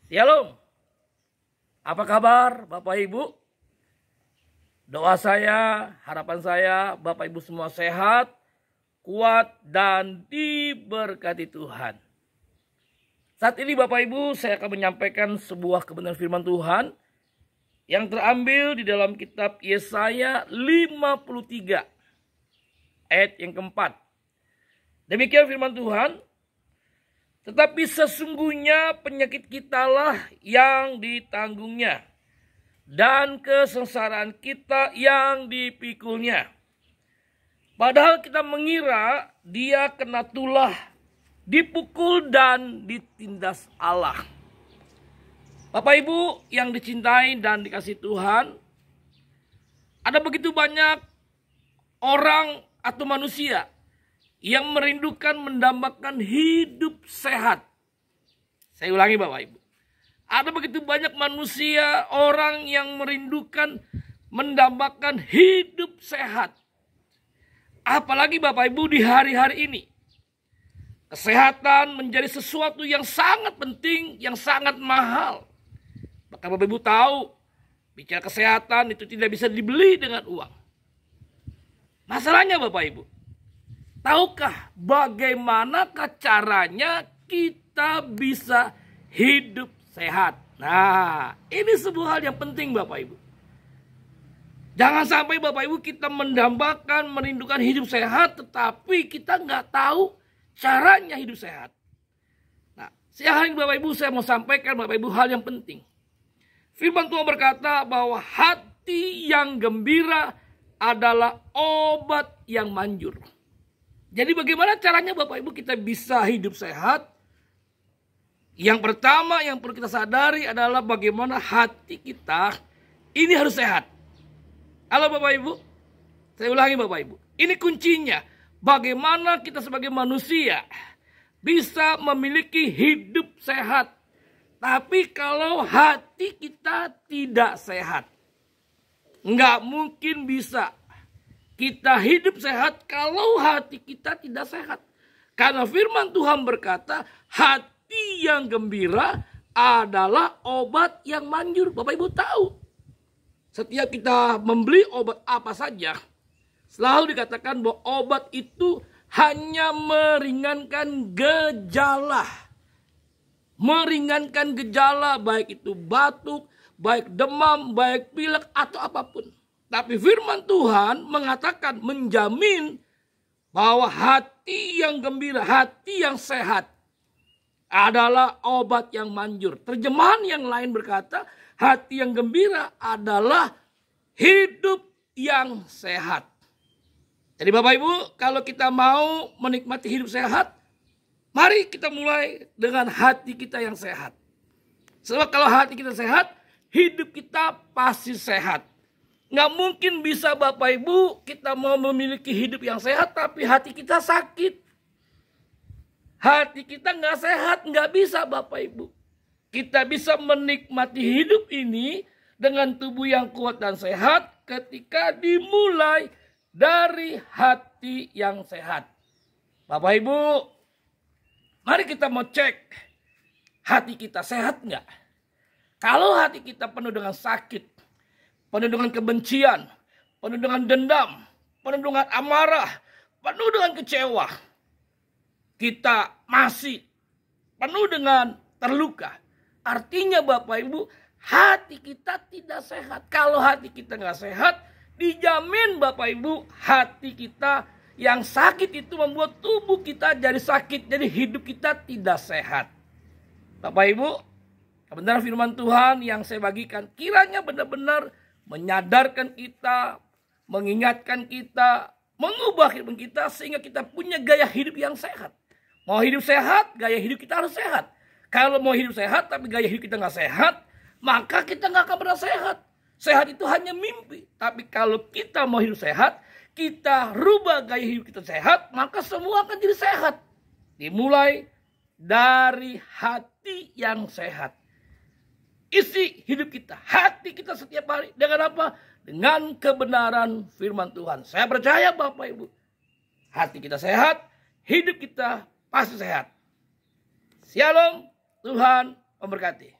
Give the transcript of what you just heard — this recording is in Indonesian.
Shalom. Apa kabar Bapak Ibu? Doa saya, harapan saya Bapak Ibu semua sehat, kuat, dan diberkati Tuhan. Saat ini Bapak Ibu saya akan menyampaikan sebuah kebenaran firman Tuhan yang terambil di dalam kitab Yesaya 53 ayat yang keempat. Demikian firman Tuhan. Tetapi sesungguhnya penyakit kitalah yang ditanggungnya, dan kesengsaraan kita yang dipikulnya. Padahal kita mengira dia kena tulah, dipukul dan ditindas Allah. Bapak Ibu yang dicintai dan dikasihi Tuhan, ada begitu banyak orang atau manusia yang merindukan mendambakan hidup sehat. Saya ulangi Bapak Ibu. Ada begitu banyak manusia, orang yang merindukan mendambakan hidup sehat. Apalagi Bapak Ibu di hari-hari ini. Kesehatan menjadi sesuatu yang sangat penting, yang sangat mahal. Maka Bapak Ibu tahu, bicara kesehatan itu tidak bisa dibeli dengan uang. Masalahnya Bapak Ibu, tahukah bagaimanakah caranya kita bisa hidup sehat? Nah, ini sebuah hal yang penting Bapak Ibu. Jangan sampai Bapak Ibu kita mendambakan, merindukan hidup sehat, tetapi kita nggak tahu caranya hidup sehat. Nah, siang Bapak Ibu saya mau sampaikan Bapak Ibu hal yang penting. Firman Tuhan berkata bahwa hati yang gembira adalah obat yang manjur. Jadi bagaimana caranya Bapak Ibu kita bisa hidup sehat? Yang pertama yang perlu kita sadari adalah bagaimana hati kita ini harus sehat. Halo Bapak Ibu, saya ulangi Bapak Ibu. Ini kuncinya, bagaimana kita sebagai manusia bisa memiliki hidup sehat. Tapi kalau hati kita tidak sehat, nggak mungkin bisa kita hidup sehat kalau hati kita tidak sehat. Karena firman Tuhan berkata, hati yang gembira adalah obat yang manjur. Bapak Ibu tahu, setiap kita membeli obat apa saja, selalu dikatakan bahwa obat itu hanya meringankan gejala. Meringankan gejala, baik itu batuk, baik demam, baik pilek, atau apapun. Tapi firman Tuhan mengatakan, menjamin bahwa hati yang gembira, hati yang sehat adalah obat yang manjur. Terjemahan yang lain berkata, hati yang gembira adalah hidup yang sehat. Jadi Bapak Ibu, kalau kita mau menikmati hidup sehat, mari kita mulai dengan hati kita yang sehat. Sebab kalau hati kita sehat, hidup kita pasti sehat. Nggak mungkin bisa Bapak Ibu kita mau memiliki hidup yang sehat tapi hati kita sakit. Hati kita nggak sehat, nggak bisa Bapak Ibu. Kita bisa menikmati hidup ini dengan tubuh yang kuat dan sehat ketika dimulai dari hati yang sehat. Bapak Ibu, mari kita mau cek hati kita sehat nggak? Kalau hati kita penuh dengan sakit, penuh dengan kebencian, penuh dengan dendam, penuh dengan amarah, penuh dengan kecewa, kita masih penuh dengan terluka. Artinya Bapak Ibu, hati kita tidak sehat. Kalau hati kita nggak sehat, dijamin Bapak Ibu, hati kita yang sakit itu membuat tubuh kita jadi sakit. Jadi hidup kita tidak sehat. Bapak Ibu, kebenaran firman Tuhan yang saya bagikan kiranya benar-benar menyadarkan kita, mengingatkan kita, mengubah hidup kita sehingga kita punya gaya hidup yang sehat. Mau hidup sehat, gaya hidup kita harus sehat. Kalau mau hidup sehat tapi gaya hidup kita nggak sehat, maka kita nggak akan pernah sehat. Sehat itu hanya mimpi. Tapi kalau kita mau hidup sehat, kita rubah gaya hidup kita sehat, maka semua akan jadi sehat. Dimulai dari hati yang sehat. Isi hidup kita, hati kita setiap hari dengan apa? Dengan kebenaran firman Tuhan. Saya percaya Bapak Ibu, hati kita sehat, hidup kita pasti sehat. Shalom, Tuhan memberkati.